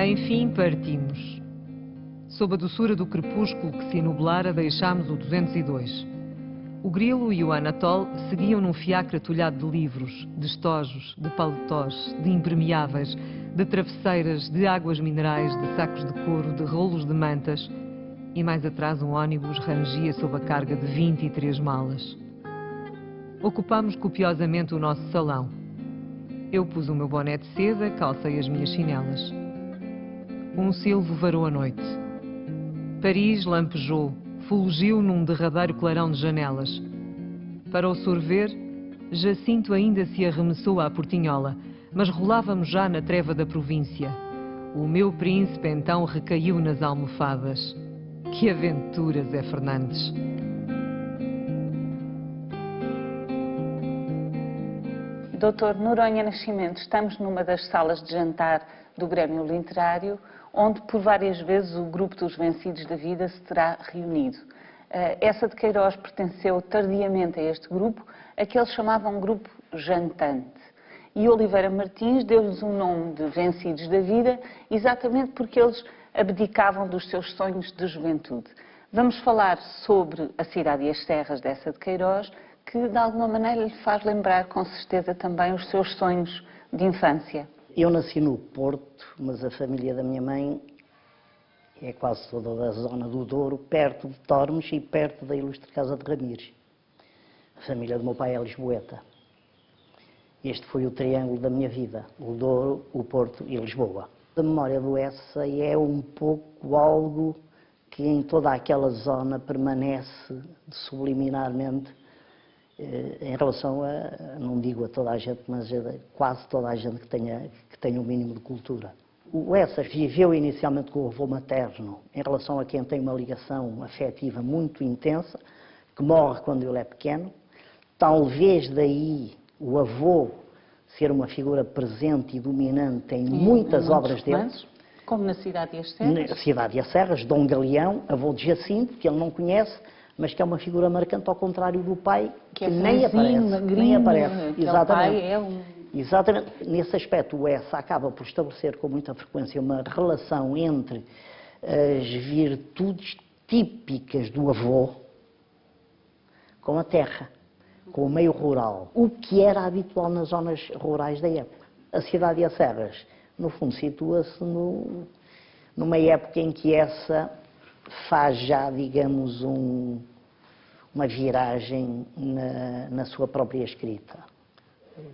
Enfim partimos. Sob a doçura do crepúsculo que se enublara, deixámos o 202. O Grilo e o Anatole seguiam num fiacre atulhado de livros, de estojos, de paletós, de impermeáveis, de travesseiras, de águas minerais, de sacos de couro, de rolos de mantas. E mais atrás um ônibus rangia sob a carga de 23 malas. Ocupámos copiosamente o nosso salão. Eu pus o meu boné de seda, calcei as minhas chinelas. Um silvo varou a noite. Paris lampejou, fulgiu num derradeiro clarão de janelas. Para o sorver, Jacinto ainda se arremessou à portinhola, mas rolávamos já na treva da província. O meu príncipe então recaiu nas almofadas. Que aventuras, Zé Fernandes! Doutor Noronha Nascimento, estamos numa das salas de jantar do Grêmio Literário, onde por várias vezes o grupo dos Vencidos da Vida se terá reunido. Essa de Queiroz pertenceu tardiamente a este grupo, a que eles chamavam grupo jantante. E Oliveira Martins deu-lhes o nome de Vencidos da Vida, exatamente porque eles abdicavam dos seus sonhos de juventude. Vamos falar sobre a cidade e as terras dessa de Queiroz, que de alguma maneira lhe faz lembrar com certeza também os seus sonhos de infância. Eu nasci no Porto, mas a família da minha mãe é quase toda da zona do Douro, perto de Tormes e perto da ilustre Casa de Ramires. A família do meu pai é lisboeta. Este foi o triângulo da minha vida, o Douro, o Porto e Lisboa. A memória do Essa é um pouco algo que em toda aquela zona permanece subliminarmente em relação a, não digo a toda a gente, mas a quase toda a gente que tenha um mínimo de cultura. O Essa viveu inicialmente com o avô materno, em relação a quem tem uma ligação afetiva muito intensa, que morre quando ele é pequeno. Talvez daí o avô ser uma figura presente e dominante em muitas obras dele. Como na Cidade e as Serras? Na Cidade e as Serras, Dom Galeão, avô de Jacinto, que ele não conhece, mas que é uma figura marcante, ao contrário do pai, que nem aparece. Magrinho, nem aparece. Exatamente. Pai é Exatamente. Nesse aspecto, o Essa acaba por estabelecer com muita frequência uma relação entre as virtudes típicas do avô com a terra, com o meio rural, o que era habitual nas zonas rurais da época. A Cidade e as Serras, no fundo, situa-se numa época em que Essa faz já, digamos, uma viragem na sua própria escrita.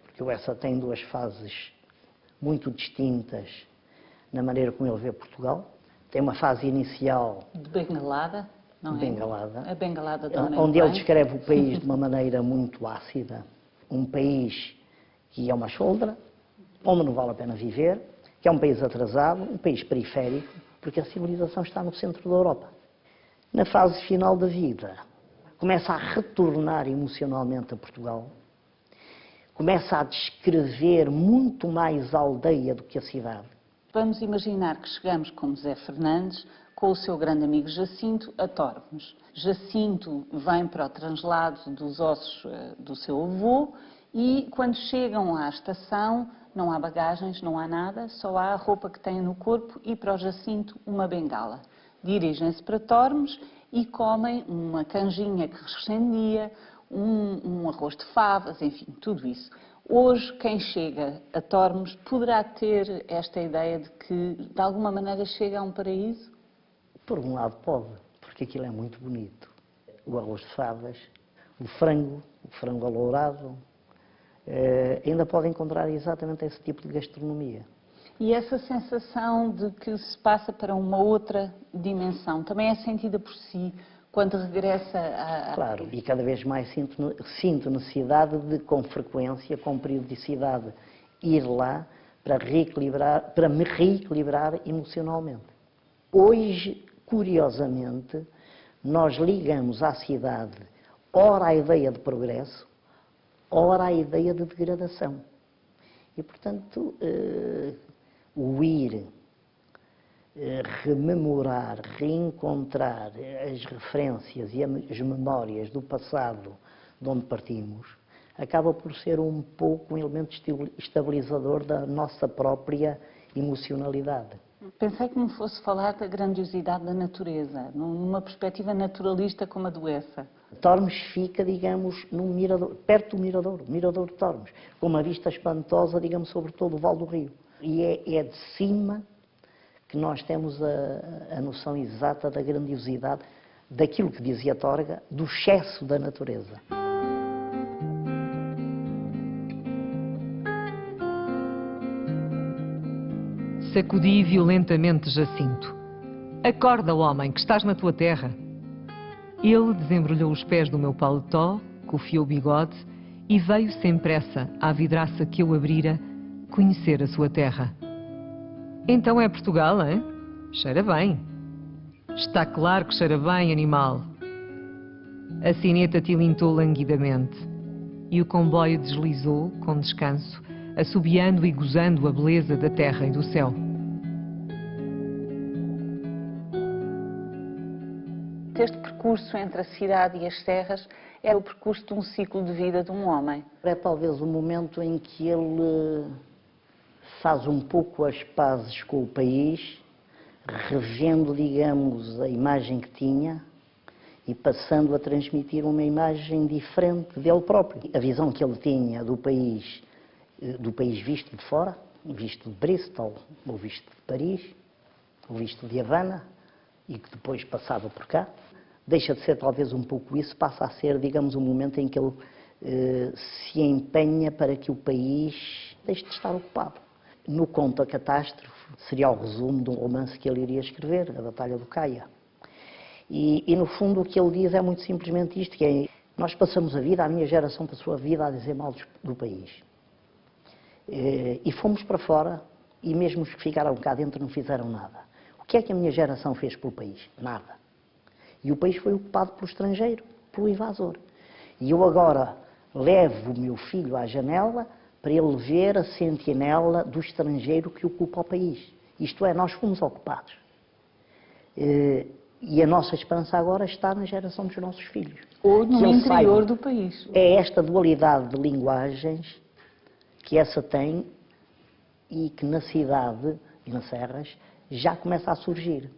Porque o Essa tem duas fases muito distintas na maneira como ele vê Portugal. Tem uma fase inicial de bengalada, não é? Bengalada. A bengalada do onde ele descreve o país de uma maneira muito ácida. Um país que é uma choldra, onde não vale a pena viver, que é um país atrasado, um país periférico, porque a civilização está no centro da Europa. Na fase final da vida, começa a retornar emocionalmente a Portugal, começa a descrever muito mais a aldeia do que a cidade. Vamos imaginar que chegamos com Zé Fernandes, com o seu grande amigo Jacinto, a Tormes. Jacinto vem para o translado dos ossos do seu avô e, quando chegam à estação, não há bagagens, não há nada, só há a roupa que têm no corpo e, para o Jacinto, uma bengala. Dirigem-se para Tormes e comem uma canjinha que rescendia, um arroz de favas, enfim, tudo isso. Hoje, quem chega a Tormes poderá ter esta ideia de que, de alguma maneira, chega a um paraíso? Por um lado pode, porque aquilo é muito bonito. O arroz de favas, o frango alourado, ainda pode encontrar exatamente esse tipo de gastronomia. E essa sensação de que se passa para uma outra dimensão também é sentida por si quando regressa a... Claro, e cada vez mais sinto necessidade de, com frequência, com periodicidade, ir lá para me reequilibrar emocionalmente. Hoje, curiosamente, nós ligamos à cidade ora a ideia de progresso, ora a ideia de degradação. E, portanto, o ir, rememorar, reencontrar as referências e as memórias do passado de onde partimos, acaba por ser um pouco um elemento estabilizador da nossa própria emocionalidade. Pensei que me fosse falar da grandiosidade da natureza, numa perspectiva naturalista como a do Essa. Tormes fica, digamos, num mirador, perto do Mirador de Tormes, com uma vista espantosa, digamos, sobre todo o Vale do Rio. E é de cima que nós temos a noção exata da grandiosidade daquilo que dizia Torga, do excesso da natureza. Sacudi violentamente Jacinto. Acorda, homem, que estás na tua terra. Ele desembrulhou os pés do meu paletó, cofiou o bigode e veio sem pressa à vidraça que eu abrira conhecer a sua terra. Então é Portugal, hein? Cheira bem. Está claro que cheira bem, animal. A sineta tilintou languidamente e o comboio deslizou, com descanso, assobiando e gozando a beleza da terra e do céu. Este percurso entre a cidade e as terras é o percurso de um ciclo de vida de um homem. É talvez o momento em que ele faz um pouco as pazes com o país, revendo, digamos, a imagem que tinha e passando a transmitir uma imagem diferente dele próprio. A visão que ele tinha do país visto de fora, visto de Bristol, ou visto de Paris, ou visto de Havana, e que depois passava por cá, deixa de ser talvez um pouco isso, passa a ser, digamos, um momento em que ele se empenha para que o país deixe de estar ocupado. No conto A Catástrofe, seria o resumo de um romance que ele iria escrever, A Batalha do Caia. E no fundo o que ele diz é muito simplesmente isto, que é, nós passamos a vida, a minha geração passou a vida a dizer mal do país. E fomos para fora, e mesmo os que ficaram cá dentro não fizeram nada. O que é que a minha geração fez pelo país? Nada. E o país foi ocupado pelo estrangeiro, pelo invasor. E eu agora levo o meu filho à janela para ele ver a sentinela do estrangeiro que ocupa o país. Isto é, nós fomos ocupados. E a nossa esperança agora está na geração dos nossos filhos. Ou no interior do país. É esta dualidade de linguagens que essa tem e que na cidade e nas serras já começa a surgir.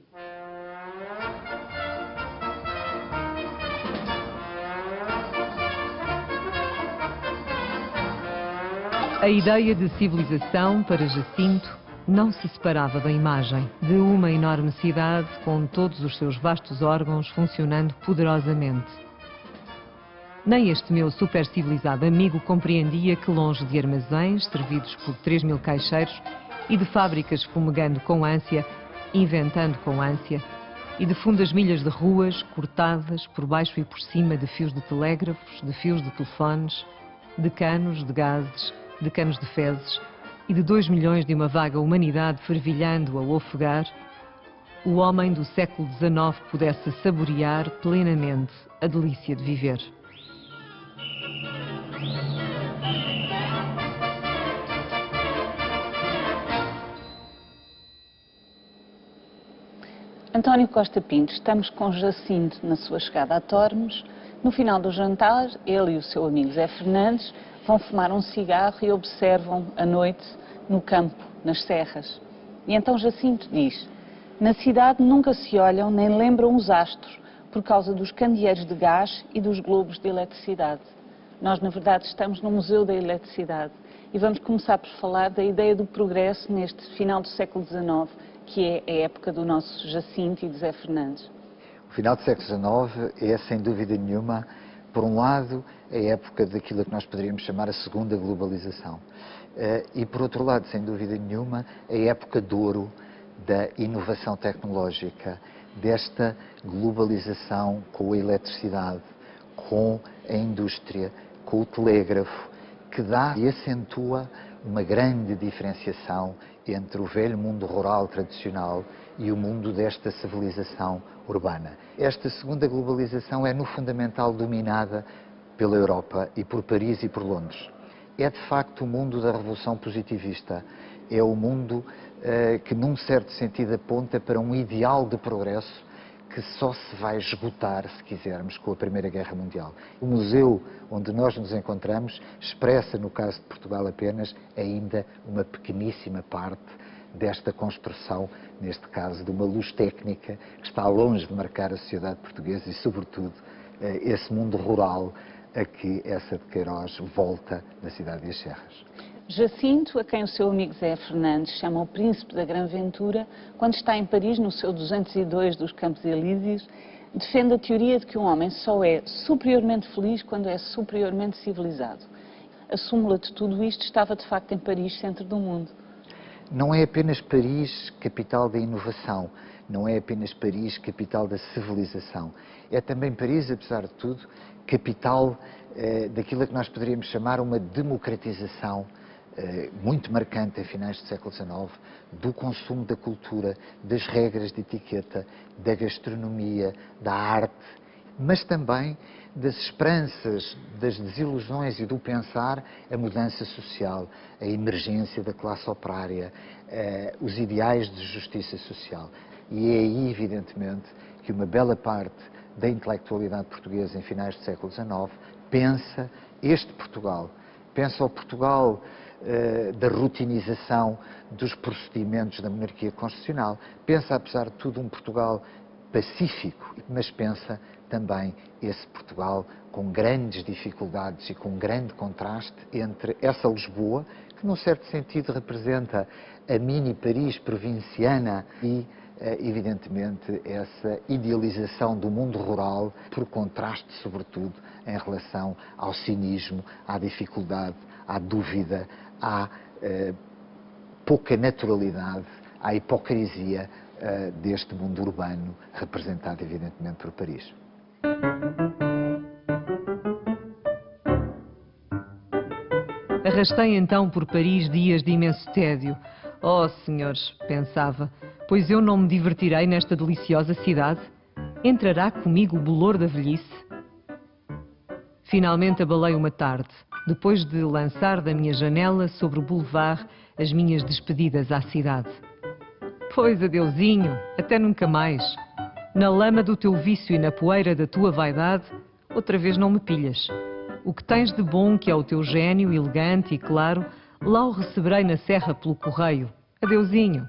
A ideia de civilização para Jacinto não se separava da imagem de uma enorme cidade com todos os seus vastos órgãos funcionando poderosamente. Nem este meu supercivilizado amigo compreendia que, longe de armazéns servidos por 3.000 caixeiros e de fábricas fumegando com ânsia, inventando com ânsia, e de fundas milhas de ruas cortadas por baixo e por cima de fios de telégrafos, de fios de telefones, de canos de gases, de canos de fezes e de 2 milhões de uma vaga humanidade fervilhando a ofegar, o homem do século XIX pudesse saborear plenamente a delícia de viver. António Costa Pinto, estamos com Jacinto na sua chegada a Tormes. No final do jantar, ele e o seu amigo Zé Fernandes vão fumar um cigarro e observam a noite no campo, nas serras. E então Jacinto diz: na cidade nunca se olham nem lembram os astros por causa dos candeeiros de gás e dos globos de eletricidade. Nós, na verdade, estamos no Museu da Eletricidade e vamos começar por falar da ideia do progresso neste final do século XIX, que é a época do nosso Jacinto e de Zé Fernandes. O final do século XIX é, sem dúvida nenhuma, por um lado, a época daquilo que nós poderíamos chamar a segunda globalização. E, por outro lado, sem dúvida nenhuma, a época de ouro da inovação tecnológica, desta globalização com a eletricidade, com a indústria, com o telégrafo, que dá e acentua uma grande diferenciação entre o velho mundo rural tradicional e o mundo desta civilização urbana. Esta segunda globalização é, no fundamental, dominada pela Europa e por Paris e por Londres. É, de facto, o mundo da revolução positivista. É o mundo que, num certo sentido, aponta para um ideal de progresso que só se vai esgotar, se quisermos, com a Primeira Guerra Mundial. O museu onde nós nos encontramos expressa, no caso de Portugal apenas, ainda uma pequeníssima parte desta construção, neste caso, de uma luz técnica que está longe de marcar a sociedade portuguesa e, sobretudo, esse mundo rural a que Eça de Queiroz volta na cidade de As Serras. Jacinto, a quem o seu amigo Zé Fernandes chama o príncipe da Gran Ventura, quando está em Paris, no seu 202 dos Campos Elíseos, defende a teoria de que um homem só é superiormente feliz quando é superiormente civilizado. A súmula de tudo isto estava, de facto, em Paris, centro do mundo. Não é apenas Paris, capital da inovação, não é apenas Paris, capital da civilização. É também Paris, apesar de tudo, capital daquilo que nós poderíamos chamar uma democratização muito marcante a finais do século XIX, do consumo da cultura, das regras de etiqueta, da gastronomia, da arte, mas também das esperanças, das desilusões e do pensar, a mudança social, a emergência da classe operária, os ideais de justiça social. E é aí, evidentemente, que uma bela parte da intelectualidade portuguesa em finais do século XIX pensa este Portugal, pensa o Portugal da rutinização dos procedimentos da monarquia constitucional, pensa, apesar de tudo, um Portugal pacífico, mas pensa também esse Portugal com grandes dificuldades e com grande contraste entre essa Lisboa, que num certo sentido representa a mini Paris provinciana e, evidentemente, essa idealização do mundo rural, por contraste, sobretudo, em relação ao cinismo, à dificuldade, à dúvida, à pouca naturalidade, à hipocrisia deste mundo urbano, representado, evidentemente, por Paris. Arrastei então por Paris dias de imenso tédio. Oh, senhores, pensava, pois eu não me divertirei nesta deliciosa cidade? Entrará comigo o bolor da velhice? Finalmente abalei uma tarde, depois de lançar da minha janela sobre o boulevard as minhas despedidas à cidade. Pois, adeusinho, até nunca mais. Na lama do teu vício e na poeira da tua vaidade, outra vez não me pilhas. O que tens de bom, que é o teu gênio elegante e claro, lá o receberei na serra pelo correio. Adeusinho.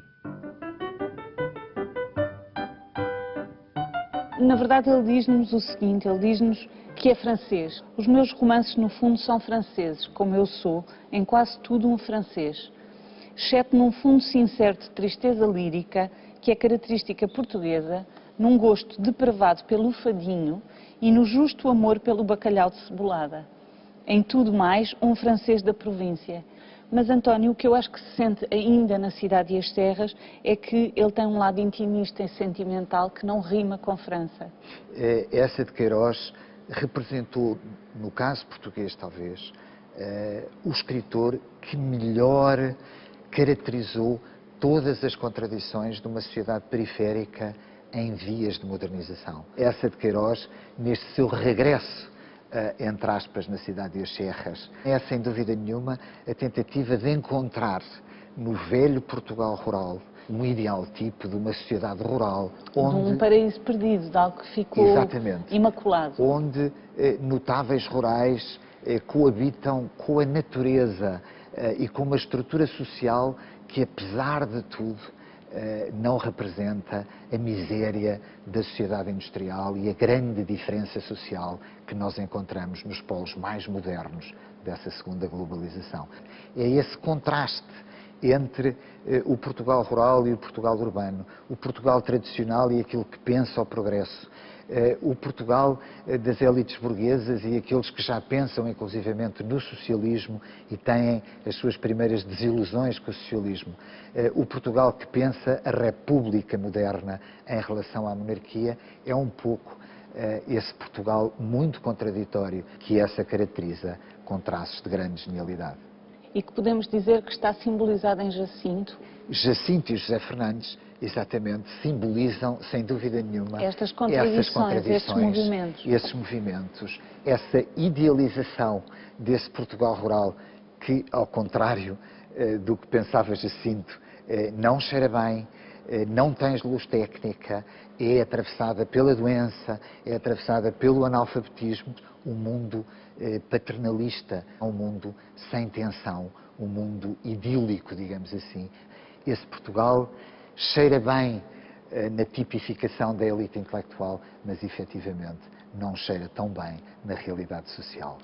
Na verdade, ele diz-nos o seguinte, ele diz-nos que é francês. Os meus romances, no fundo, são franceses, como eu sou, em quase tudo um francês. Exceto num fundo sincero de tristeza lírica, que é característica portuguesa, num gosto depravado pelo fadinho e no justo amor pelo bacalhau de cebolada. Em tudo mais, um francês da província. Mas, António, o que eu acho que se sente ainda na cidade e as serras é que ele tem um lado intimista e sentimental que não rima com França. Eça de Queiroz representou, no caso português talvez, o escritor que melhor caracterizou todas as contradições de uma sociedade periférica em vias de modernização. Eça de Queiroz, neste seu regresso, entre aspas, na cidade de As Serras, é sem dúvida nenhuma a tentativa de encontrar no velho Portugal rural um ideal tipo de uma sociedade rural onde... De um paraíso perdido, de algo que ficou Exatamente. Imaculado. Onde notáveis rurais coabitam com a natureza e com uma estrutura social que, apesar de tudo, não representa a miséria da sociedade industrial e a grande diferença social que nós encontramos nos polos mais modernos dessa segunda globalização. É esse contraste entre o Portugal rural e o Portugal urbano, o Portugal tradicional e aquilo que pensa o progresso, o Portugal das élites burguesas e aqueles que já pensam inclusivamente no socialismo e têm as suas primeiras desilusões com o socialismo, o Portugal que pensa a república moderna em relação à monarquia, é um pouco esse Portugal muito contraditório que essa caracteriza com traços de grande genialidade. E que podemos dizer que está simbolizado em Jacinto. Jacinto e José Fernandes, exatamente, simbolizam, sem dúvida nenhuma, estas contradições, esses movimentos, essa idealização desse Portugal rural que, ao contrário do que pensava Jacinto, não cheira bem, não tem luz técnica, é atravessada pela doença, é atravessada pelo analfabetismo, um mundo paternalista, um mundo sem tensão, um mundo idílico, digamos assim. esse Portugal cheira bem na tipificação da elite intelectual, mas efetivamente não cheira tão bem na realidade social.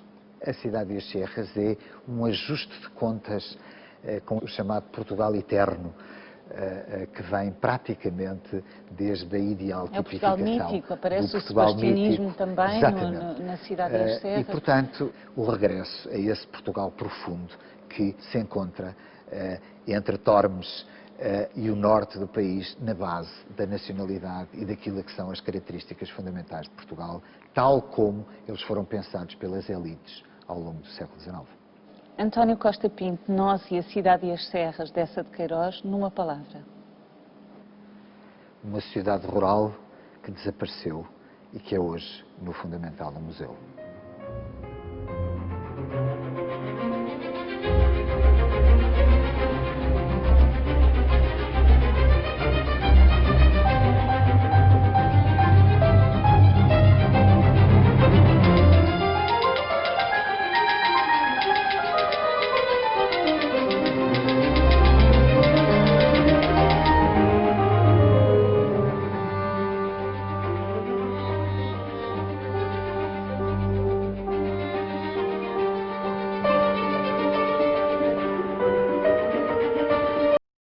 A Cidade das Serras é um ajuste de contas com o chamado Portugal eterno, que vem praticamente desde a ideal tipificação. É o Portugal mítico, aparece do o Portugal sebastianismo mítico. também na Cidade das Serras. E, portanto, o regresso a esse Portugal profundo que se encontra entre Tormes e o norte do país, na base da nacionalidade e daquilo que são as características fundamentais de Portugal, tal como eles foram pensados pelas elites ao longo do século XIX. António Costa Pinto, nós e a Cidade e as Serras dessa de Queiroz, numa palavra. Uma sociedade rural que desapareceu e que é hoje, no fundamental, um museu.